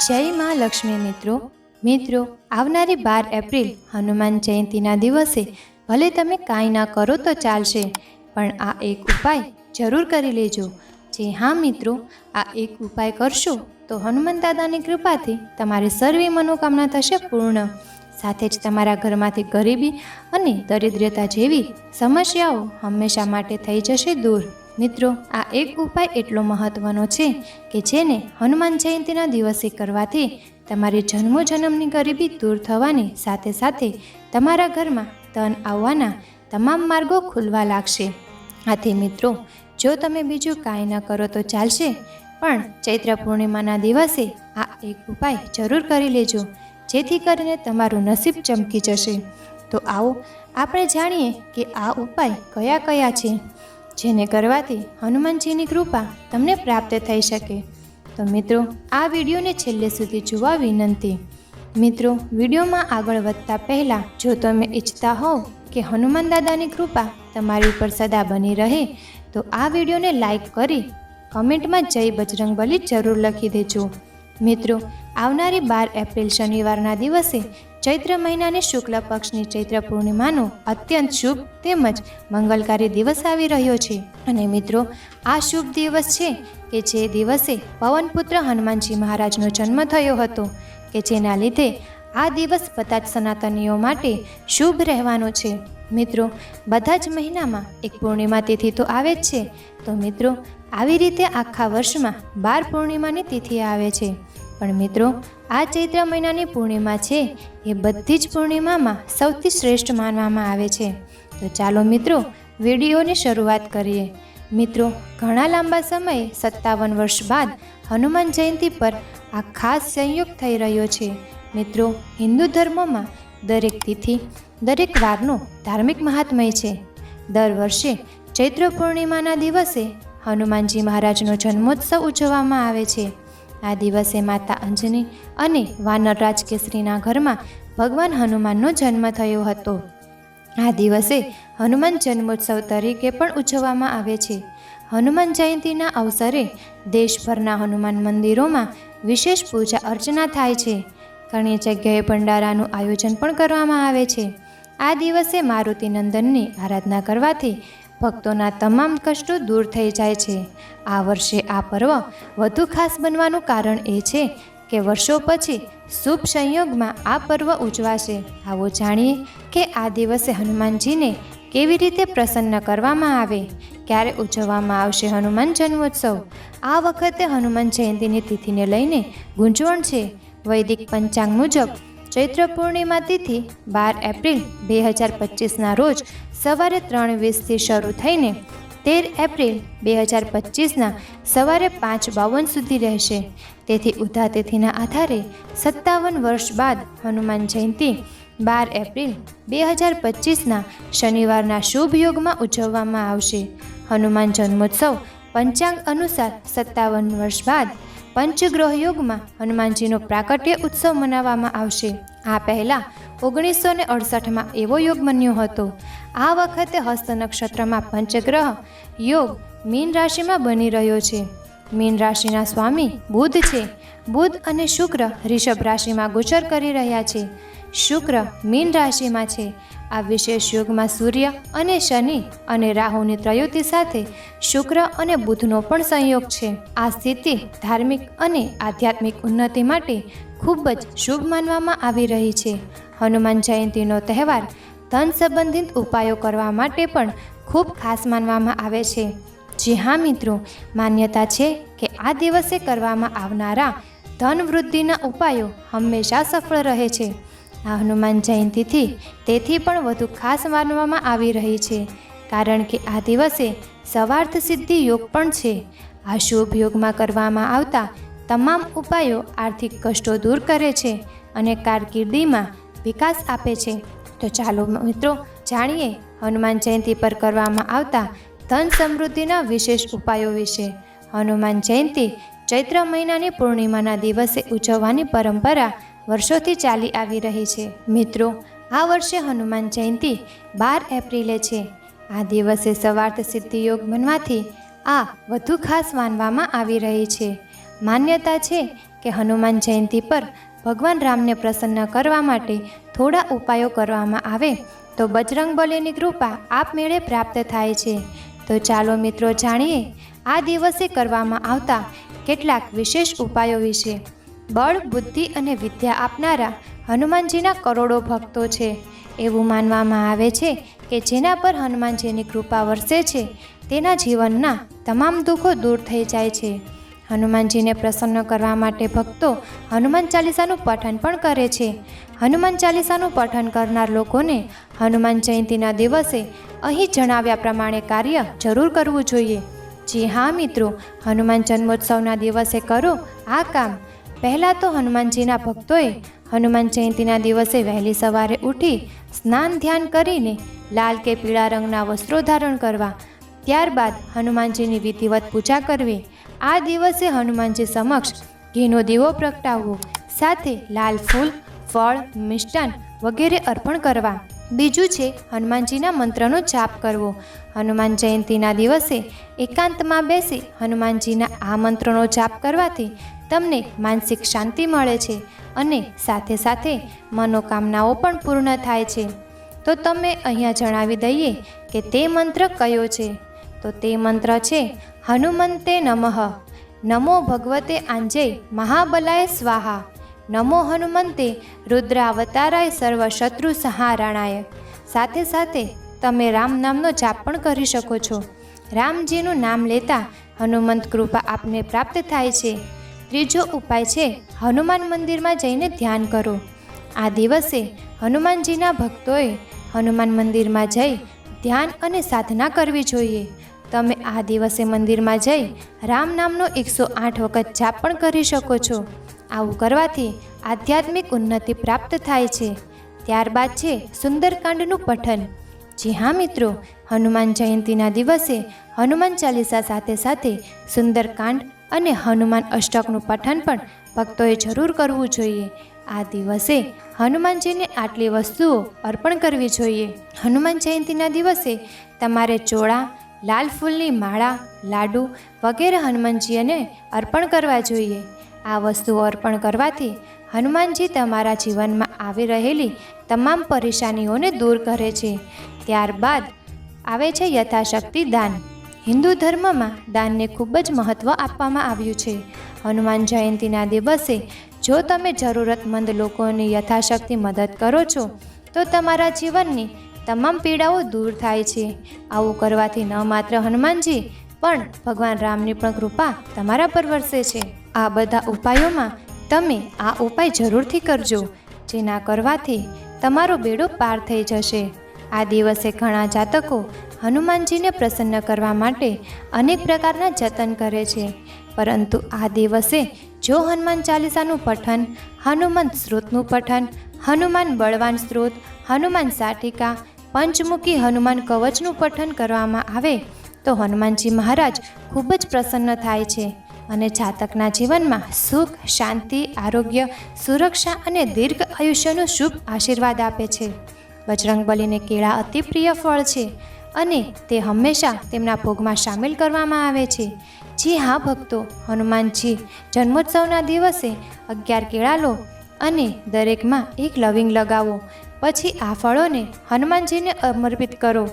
જય માં લક્ષ્મી મિત્રો આવનારી 12 એપ્રિલ હનુમાન જયંતીના દિવસે ભલે તમે કાંઈ ના કરો તો ચાલશે, પણ આ એક ઉપાય જરૂર કરી લેજો. જી હા મિત્રો, આ એક ઉપાય કરશો તો હનુમાન દાદાની કૃપાથી તમારી સર્વે મનોકામના થશે પૂર્ણ. સાથે જ તમારા ઘરમાંથી ગરીબી અને દરિદ્રતા જેવી સમસ્યાઓ હંમેશા માટે થઈ જશે દૂર. મિત્રો, આ એક ઉપાય એટલો મહત્વનો છે કે જેને હનુમાન જયંતીના દિવસે કરવાથી તમારી જન્મોજન્મની ગરીબી દૂર થવાની સાથે સાથે તમારા ઘરમાં ધન આવવાના તમામ માર્ગો ખુલવા લાગશે. આથી મિત્રો, જો તમે બીજું કાંઈ ન કરો તો ચાલશે, પણ ચૈત્ર પૂર્ણિમાના દિવસે આ એક ઉપાય જરૂર કરી લેજો, જેથી કરીને તમારું નસીબ ચમકી જશે. તો આવો આપણે જાણીએ કે આ ઉપાય કયા કયા છે જેને કરવાથી હનુમાનજીની કૃપા તમને પ્રાપ્ત થઈ શકે. તો મિત્રો, આ વિડીયોને છેલ્લે સુધી જોવા વિનંતી. મિત્રો, વિડીયોમાં આગળ વધતા પહેલાં જો તમે ઈચ્છતા હોવ કે હનુમાન દાદાની કૃપા તમારી ઉપર સદા બની રહે તો આ વિડીયોને લાઈક કરી કમેન્ટમાં જય બજરંગબલી જરૂર લખી દેજો. મિત્રો, આવનારી 12 એપ્રિલ શનિવારના દિવસે ચૈત્ર મહિનાની શુક્લ પક્ષની ચૈત્ર પૂર્ણિમાનો અત્યંત શુભ તેમજ મંગલકારી દિવસ આવી રહ્યો છે. અને મિત્રો, આ શુભ દિવસ છે કે જે દિવસે પવનપુત્ર હનુમાનજી મહારાજનો જન્મ થયો હતો, કે જેના લીધે આ દિવસ બધા જ સનાતનીઓ માટે શુભ રહેવાનો છે. મિત્રો, બધા જ મહિનામાં એક પૂર્ણિમા તિથિ તો આવે જ છે. તો મિત્રો, આવી રીતે આખા વર્ષમાં 12 પૂર્ણિમાની તિથિ આવે છે. પણ મિત્રો, આ ચૈત્ર મહિનાની પૂર્ણિમા છે એ બધી જ પૂર્ણિમામાં સૌથી શ્રેષ્ઠ માનવામાં આવે છે. તો ચાલો મિત્રો, વિડીયોની શરૂઆત કરીએ. મિત્રો, ઘણા લાંબા સમયે 57 વર્ષ બાદ હનુમાન જયંતી પર આ ખાસ સંયોગ થઈ રહ્યો છે. મિત્રો, હિન્દુ ધર્મમાં દરેક તિથિ દરેક વારનો ધાર્મિક મહાત્મય છે. દર વર્ષે ચૈત્ર પૂર્ણિમાના દિવસે હનુમાનજી મહારાજનો જન્મોત્સવ ઉજવવામાં આવે છે. આ દિવસે માતા અંજની અને વાનરરાજ કેસરીના ઘરમાં ભગવાન હનુમાનનો જન્મ થયો હતો. આ દિવસે હનુમાન જન્મોત્સવ તરીકે પણ ઉજવવામાં આવે છે. હનુમાન જયંતીના અવસરે દેશભરના હનુમાન મંદિરોમાં વિશેષ પૂજા અર્ચના થાય છે. ઘણી જગ્યાએ ભંડારાનું આયોજન પણ કરવામાં આવે છે. આ દિવસે મારુતિ નંદનની આરાધના કરવાથી ભક્તોના તમામ કષ્ટો દૂર થઈ જાય છે. આ વર્ષે આ પર્વ વધુ ખાસ બનવાનું કારણ એ છે કે વર્ષો પછી શુભ સંયોગમાં આ પર્વ ઉજવાશે. આવો જાણીએ કે આ દિવસે હનુમાનજીને કેવી રીતે પ્રસન્ન કરવામાં આવે, ક્યારે ઉજવવામાં આવશે હનુમાન જન્મોત્સવ. આ વખતે હનુમાન જયંતીની તિથિને લઈને ગૂંચવણ છે. વૈદિક પંચાંગ મુજબ ચૈત્ર પૂર્ણિમા તિથિ 12 એપ્રિલ 2025ના રોજ સવારે 3:20થી શરૂ થઈને 13 એપ્રિલ 2025ના સવારે 5:52 સુધી રહેશે. તેથી ઉધા તિથિના આધારે 57 વર્ષ બાદ હનુમાન જયંતી 12 એપ્રિલ 2025ના શનિવારના શુભ યોગમાં ઉજવવામાં આવશે. હનુમાન જન્મોત્સવ પંચાંગ અનુસાર 57 વર્ષ બાદ પંચગ્રહ યોગમાં હનુમાનજીનો પ્રાકટ્ય ઉત્સવ મનાવવામાં આવશે. આ પહેલાં 1968માં એવો યોગ બન્યો હતો. આ વખતે હસ્ત નક્ષત્રમાં પંચગ્રહ યોગ મીન રાશિમાં બની રહ્યો છે. મીન રાશિના સ્વામી બુધ છે. બુધ અને શુક્ર રિષભ રાશિમાં ગોચર કરી રહ્યા છે. શુક્ર મીન રાશિમાં છે. આ વિશેષ યોગમાં સૂર્ય અને શનિ અને રાહુની ત્રયોતિ સાથે શુક્ર અને બુધનો પણ સંયોગ છે. આ સ્થિતિ ધાર્મિક અને આધ્યાત્મિક ઉન્નતિ માટે ખૂબ જ શુભ માનવામાં આવી રહી છે. હનુમાન જયંતીનો તહેવાર ધન સંબંધિત ઉપાયો કરવા માટે પણ ખૂબ ખાસ માનવામાં આવે છે. જી હા મિત્રો, માન્યતા છે કે આ દિવસે કરવામાં આવનારા ધન વૃદ્ધિના ઉપાયો હંમેશા સફળ રહે છે. આ હનુમાન જયંતીથી તેથી પણ વધુ ખાસ માનવામાં આવી રહી છે, કારણ કે આ દિવસે સવાર્થ સિદ્ધિ યોગ પણ છે. આ શુભ યોગમાં કરવામાં આવતા તમામ ઉપાયો આર્થિક કષ્ટો દૂર કરે છે અને કારકિર્દીમાં વિકાસ આપે છે. તો ચાલો મિત્રો, જાણીએ હનુમાન જયંતી પર કરવામાં આવતા ધન સમૃદ્ધિના વિશેષ ઉપાયો વિશે. હનુમાન જયંતી ચૈત્ર મહિનાની પૂર્ણિમાના દિવસે ઉજવવાની પરંપરા વર્ષોથી ચાલી આવી રહી છે. મિત્રો, આ વર્ષે હનુમાન જયંતી 12 એપ્રિલે છે. આ દિવસે સવાર્થ સિદ્ધિ યોગ બનવાથી આ વધુ ખાસ માનવામાં આવી રહી છે. માન્યતા છે કે કે હનુમાન જયંતી પર ભગવાન રામને પ્રસન્ન કરવા માટે થોડા ઉપાયો કરવામાં આવે તો બજરંગબલીની કૃપા આપમેળે પ્રાપ્ત થાય છે. તો ચાલો મિત્રો જાણીએ આ દિવસે કરવામાં આવતા કેટલાક વિશેષ ઉપાયો વિશે. બળ, બુદ્ધિ અને વિદ્યા આપનારા હનુમાનજીના કરોડો ભક્તો છે. એવું માનવામાં આવે છે કે જેના પર હનુમાનજીની કૃપા વરસે છે તેના જીવનના તમામ દુઃખો દૂર થઈ જાય છે. હનુમાનજીને પ્રસન્ન કરવા માટે ભક્તો હનુમાન ચાલીસાનું પઠન પણ કરે છે. હનુમાન ચાલીસાનું પઠન કરનાર લોકોને હનુમાન જયંતીના દિવસે અહીં જણાવ્યા પ્રમાણે કાર્ય જરૂર કરવું જોઈએ. જી હા મિત્રો, હનુમાન જન્મોત્સવના દિવસે કરો આ કામ. પહેલાં તો હનુમાનજીના ભક્તોએ હનુમાન જયંતીના દિવસે વહેલી સવારે ઉઠી સ્નાન ધ્યાન કરીને લાલ કે પીળા રંગના વસ્ત્રો ધારણ કરવા. ત્યારબાદ હનુમાનજીની વિધિવત પૂજા કરવી. આ દિવસે હનુમાનજી સમક્ષ ઘીનો દીવો પ્રગટાવવો, સાથે લાલ ફૂલ, ફળ, મિષ્ટાન વગેરે અર્પણ કરવા. બીજું છે હનુમાનજીના મંત્રનો જાપ કરવો. હનુમાન જયંતીના દિવસે એકાંતમાં બેસી હનુમાનજીના આ મંત્રનો જાપ કરવાથી તમને માનસિક શાંતિ મળે છે અને સાથે સાથે મનોકામનાઓ પણ પૂર્ણ થાય છે. તો તમે અહીંયા જણાવી દઈએ કે તે મંત્ર કયો છે. તો તે મંત્ર છે હનુમંતે નમઃ, નમો ભગવતે આંજય મહાબલાય સ્વાહા, નમો હનુમંતે રુદ્રાવતારાય સર્વ શત્રુ સંહારણાય. સાથે સાથે તમે રામ નામનો જાપ પણ કરી શકો છો. રામજીનું નામ લેતા હનુમંત કૃપા આપને પ્રાપ્ત થાય છે. ત્રીજો ઉપાય છે હનુમાન મંદિરમાં જઈને ધ્યાન કરો. આ દિવસે હનુમાનજીના ભક્તોએ હનુમાન મંદિરમાં જઈ ધ્યાન અને સાધના કરવી જોઈએ. તમે આ દિવસે મંદિરમાં જઈ રામ નામનો 108 વખત જાપ પણ કરી શકો છો. આવું કરવાથી આધ્યાત્મિક ઉન્નતિ પ્રાપ્ત થાય છે. ત્યારબાદ છે સુંદરકાંડનું પઠન. જી હા મિત્રો, હનુમાન જયંતીના દિવસે હનુમાન ચાલીસા સાથે સાથે સુંદરકાંડ અને હનુમાન અષ્ટકનું પઠન પણ ભક્તોએ જરૂર કરવું જોઈએ. આ દિવસે હનુમાનજીને આટલી વસ્તુઓ અર્પણ કરવી જોઈએ. હનુમાન જયંતીના દિવસે તમારે ચોળા, લાલ ફૂલની માળા, લાડુ વગેરે હનુમાનજીને અર્પણ કરવા જોઈએ. આ વસ્તુઓ અર્પણ કરવાથી હનુમાનજી તમારા જીવનમાં આવી રહેલી તમામ પરેશાનીઓને દૂર કરે છે. ત્યારબાદ આવે છે યથાશક્તિ દાન. હિન્દુ ધર્મમાં દાનને ખૂબ જ મહત્ત્વ આપવામાં આવ્યું છે. હનુમાન જયંતીના દિવસે જો તમે જરૂરતમંદ લોકોની યથાશક્તિ મદદ કરો છો તો તમારા જીવનની તમામ પીડાઓ દૂર થાય છે. આવું કરવાથી ન માત્ર હનુમાનજી પણ ભગવાન રામની પણ કૃપા તમારા પર વરસે છે. આ બધા ઉપાયોમાં તમે આ ઉપાય જરૂરથી કરજો, જેના કરવાથી તમારો બેડો પાર થઈ જશે. આ દિવસે ઘણા જાતકો હનુમાનજીને પ્રસન્ન કરવા માટે અનેક પ્રકારના જતન કરે છે. પરંતુ આ દિવસે જો હનુમાન ચાલીસાનું પઠન, હનુમંત સ્ત્રોતનું પઠન, હનુમાન બળવાન સ્ત્રોત, હનુમાન સાટિકા, પંચમુખી હનુમાન કવચનું પઠન કરવામાં આવે તો હનુમાનજી મહારાજ ખૂબ જ પ્રસન્ન થાય છે અને જાતકના જીવનમાં સુખ, શાંતિ, આરોગ્ય, સુરક્ષા અને દીર્ઘ આયુષ્યનું શુભ આશીર્વાદ આપે છે. બજરંગબલીને કેળા અતિ પ્રિય ફળ છે અને તે હંમેશા તેમના ભોગમાં સામેલ કરવામાં આવે છે. જી હા ભક્તો, હનુમાનજી જન્મોત્સવના દિવસે 11 કેળા લો અને દરેકમાં એક લવિંગ લગાવો. પછી આ ફળોને હનુમાનજીને સમર્પિત કરો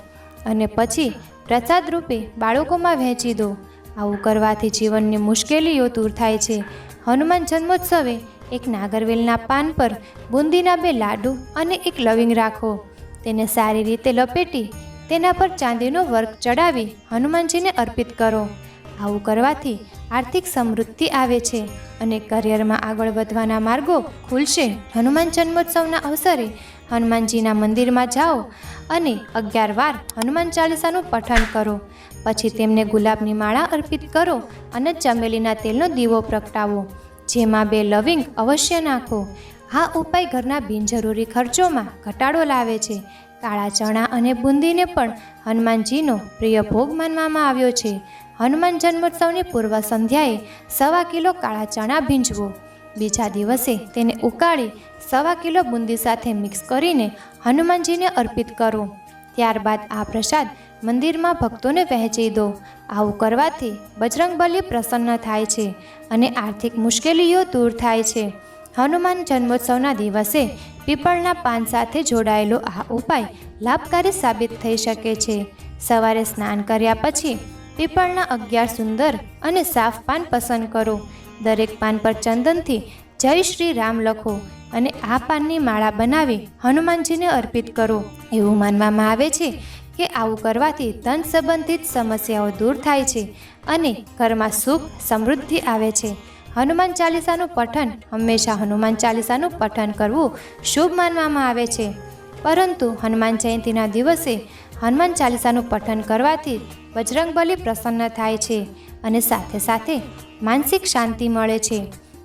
અને પછી પ્રસાદ રૂપે બાળકોમાં વહેંચી દો. આવું કરવાથી જીવનની મુશ્કેલીઓ દૂર થાય છે. હનુમાન જન્મોત્સવે એક નાગરવેલના પાન પર બુંદીના 2 લાડુ અને એક લવિંગ રાખો. તેને સારી રીતે લપેટી તેના પર ચાંદીનો વર્ક ચડાવી હનુમાનજીને અર્પિત કરો. આવું કરવાથી આર્થિક સમૃદ્ધિ આવે છે અને કરિયરમાં આગળ વધવાના માર્ગો ખુલશે. હનુમાન જન્મોત્સવના અવસરે હનુમાનજીના મંદિરમાં જાઓ અને 11 વાર હનુમાન ચાલીસાનું પઠન કરો. પછી તેમને ગુલાબની માળા અર્પિત કરો અને ચમેલીના તેલનો દીવો પ્રગટાવો, જેમાં 2 લવિંગ અવશ્ય નાખો. આ ઉપાય ઘરના બિનજરૂરી ખર્ચોમાં ઘટાડો લાવે છે. કાળા ચણા અને બુંદીને પણ હનુમાનજીનો પ્રિય ભોગ માનવામાં આવ્યો છે. હનુમાન જન્મોત્સવની પૂર્વ સંધ્યાએ 1.25 કિલો કાળા ચણા ભીંજવો. બીજા દિવસે તેને ઉકાળી 1.25 કિલો બુંદી સાથે મિક્સ કરીને હનુમાનજીને અર્પિત કરો. ત્યારબાદ આ પ્રસાદ મંદિરમાં ભક્તોને વહેંચી દો. આવું કરવાથી બજરંગબલી પ્રસન્ન થાય છે અને આર્થિક મુશ્કેલીઓ દૂર થાય છે. હનુમાન જન્મોત્સવના દિવસે પીપળના પાન સાથે જોડાયેલો આ ઉપાય લાભકારી સાબિત થઈ શકે છે. સવારે સ્નાન કર્યા પછી પીપળના 11 સુંદર અને સાફ પાન પસંદ કરો. દરેક પાન પર ચંદનથી જય શ્રી રામ લખો અને આ પાનની માળા બનાવી હનુમાનજીને અર્પિત કરો. એવું માનવામાં આવે છે કે આવું કરવાથી ધન સંબંધિત સમસ્યાઓ દૂર થાય છે અને ઘરમાં સુખ સમૃદ્ધિ આવે છે. હનુમાન ચાલીસાનું પઠન હંમેશા હનુમાન ચાલીસાનું પઠન કરવું શુભ માનવામાં આવે છે, પરંતુ હનુમાન જયંતીના દિવસે હનુમાન ચાલીસાનું પઠન કરવાથી બજરંગબલી પ્રસન્ન થાય છે અને સાથે સાથે માનસિક શાંતિ મળે છે.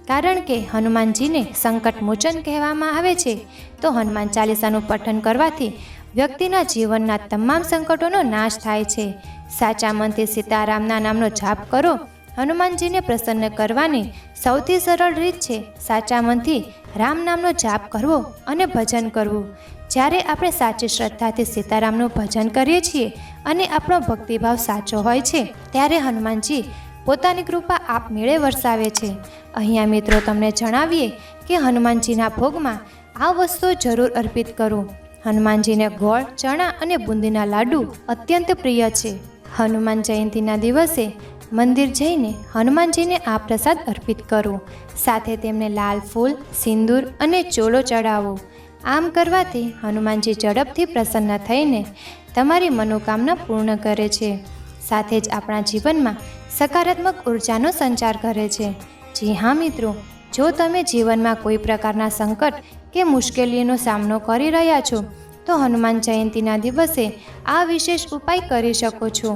કારણ કે હનુમાનજીને સંકટ મોચન કહેવામાં આવે છે, તો હનુમાન ચાલીસાનું પઠન કરવાથી વ્યક્તિના જીવનના તમામ સંકટોનો નાશ થાય છે. સાચા મનથી સીતારામના નામનો જાપ કરો. હનુમાનજીને પ્રસન્ન કરવાની સૌથી સરળ રીત છે સાચા મનથી રામ નામનો જાપ કરવો અને ભજન કરવું. જ્યારે આપણે સાચી શ્રદ્ધાથી સીતારામનું ભજન કરીએ છીએ અને આપણો ભક્તિભાવ સાચો હોય છે, ત્યારે હનુમાનજી પોતાની કૃપા આપમેળે વરસાવે છે. અહીંયા મિત્રો તમને જણાવીએ કે હનુમાનજીના ભોગમાં આ વસ્તુઓ જરૂર અર્પિત કરો. હનુમાનજીને ગોળ, ચણા અને બુંદીના લાડુ અત્યંત પ્રિય છે. હનુમાન જયંતીના દિવસે મંદિર જઈને હનુમાનજીને આ પ્રસાદ અર્પિત કરો. સાથે તેમને લાલ ફૂલ, સિંદૂર અને ચોળો ચડાવો. આમ કરવાથી હનુમાનજી ઝડપથી પ્રસન્ન થઈને તમારી મનોકામના પૂર્ણ કરે છે. સાથે જ આપણા જીવનમાં સકારાત્મક ઉર્જાનો સંચાર કરે છે. જી હા મિત્રો, જો તમે જીવનમાં કોઈ પ્રકારના સંકટ કે મુશ્કેલીનો સામનો કરી રહ્યા છો, તો હનુમાન જયંતીના દિવસે આ વિશેષ ઉપાય કરી શકો છો.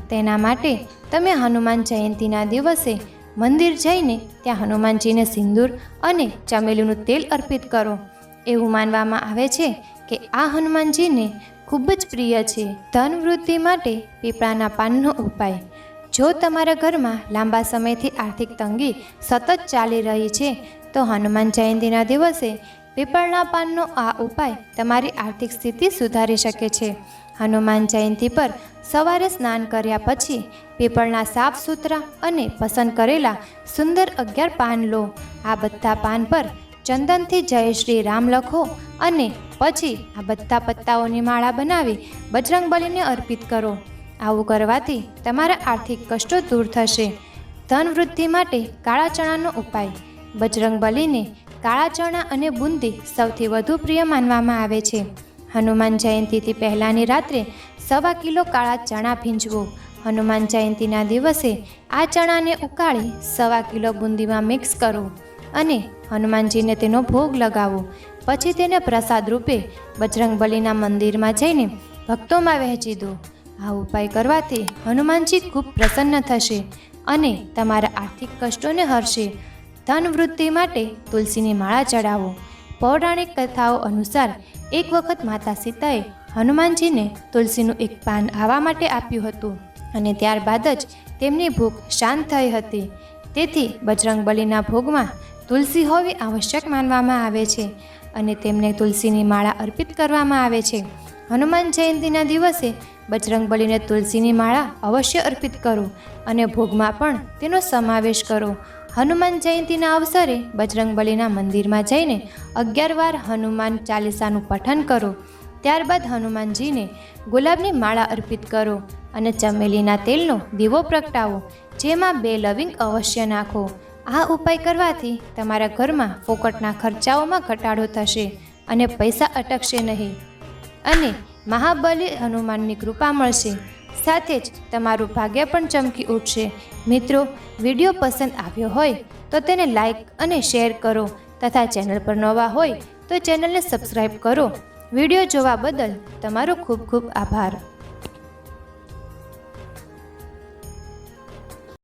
તેના માટે તમે હનુમાન જયંતીના દિવસે મંદિર જઈને ત્યાં હનુમાનજીને સિંદૂર અને ચમેલીનું તેલ અર્પિત કરો. એવું માનવામાં આવે છે કે આ હનુમાનજીને ખૂબ જ પ્રિય છે. ધન વૃદ્ધિ માટે પીપળાના પાનનો ઉપાય. જો તમારા ઘરમાં લાંબા સમયથી આર્થિક તંગી સતત ચાલી રહી છે, તો હનુમાન જયંતીના દિવસે પીપળના પાનનો આ ઉપાય તમારી આર્થિક સ્થિતિ સુધારી શકે છે. હનુમાન જયંતી પર સવારે સ્નાન કર્યા પછી પીપળના સાફ સુથરા અને પસંદ કરેલા સુંદર 11 પાન લો. આ બધા પાન પર ચંદનથી જય શ્રી રામ લખો અને પછી આ બધા પત્તાઓની માળા બનાવી બજરંગબલીને અર્પિત કરો. આવું કરવાથી તમારા આર્થિક કષ્ટો દૂર થશે. ધન વૃદ્ધિ માટે કાળા ચણાનો ઉપાય. બજરંગબલીને કાળા ચણા અને બુંદી સૌથી વધુ પ્રિય માનવામાં આવે છે. હનુમાન જયંતીથી પહેલાંની રાત્રે 1.25 કિલો કાળા ચણા ભીંજવો. હનુમાન જયંતીના દિવસે આ ચણાને ઉકાળી 1.25 કિલો બુંદીમાં મિક્સ કરો અને હનુમાનજીને તેનો ભોગ લગાવો. પછી તેને પ્રસાદ રૂપે બજરંગબલીના મંદિરમાં જઈને ભક્તોમાં વહેંચી દો. આ ઉપાય કરવાથી હનુમાનજી ખૂબ પ્રસન્ન થશે અને તમારા આર્થિક કષ્ટોને હરશે. ધન વૃદ્ધિ માટે તુલસીની માળા ચડાવો. પૌરાણિક કથાઓ અનુસાર એક વખત માતા સીતાએ હનુમાનજીને તુલસીનું એક પાન ખાવા માટે આપ્યું હતું અને ત્યારબાદ જ તેમની ભૂખ શાંત થઈ હતી. તેથી બજરંગબલીના ભોગમાં તુલસી હોવી આવશ્યક માનવામાં આવે છે અને તેમને તુલસીની માળા અર્પિત કરવામાં આવે છે. હનુમાન જયંતીના દિવસે બજરંગબલીને તુલસીની માળા અવશ્ય અર્પિત કરો અને ભોગમાં પણ તેનો સમાવેશ કરો. હનુમાન જયંતીના અવસરે બજરંગબલીના મંદિરમાં જઈને 11 વાર હનુમાન ચાલીસાનું પઠન કરો. ત્યારબાદ હનુમાનજીને ગુલાબની માળા અર્પિત કરો અને ચમેલીના તેલનો દીવો પ્રગટાવો, જેમાં 2 લવિંગ અવશ્ય નાખો. આ ઉપાય કરવાથી તમારા ઘરમાં ફોકટના ખર્ચાઓમાં ઘટાડો થશે અને પૈસા અટકશે નહીં અને મહાબલી હનુમાનની કૃપા મળશે. સાથે જ તમારું ભાગ્ય પણ ચમકી ઉઠશે. મિત્રો, વિડીયો પસંદ આવ્યો હોય તો તેને લાઈક અને શેર કરો તથા ચેનલ પર નવા હોય તો ચેનલને સબસ્ક્રાઈબ કરો. વિડીયો જોવા બદલ તમારો ખૂબ ખૂબ આભાર.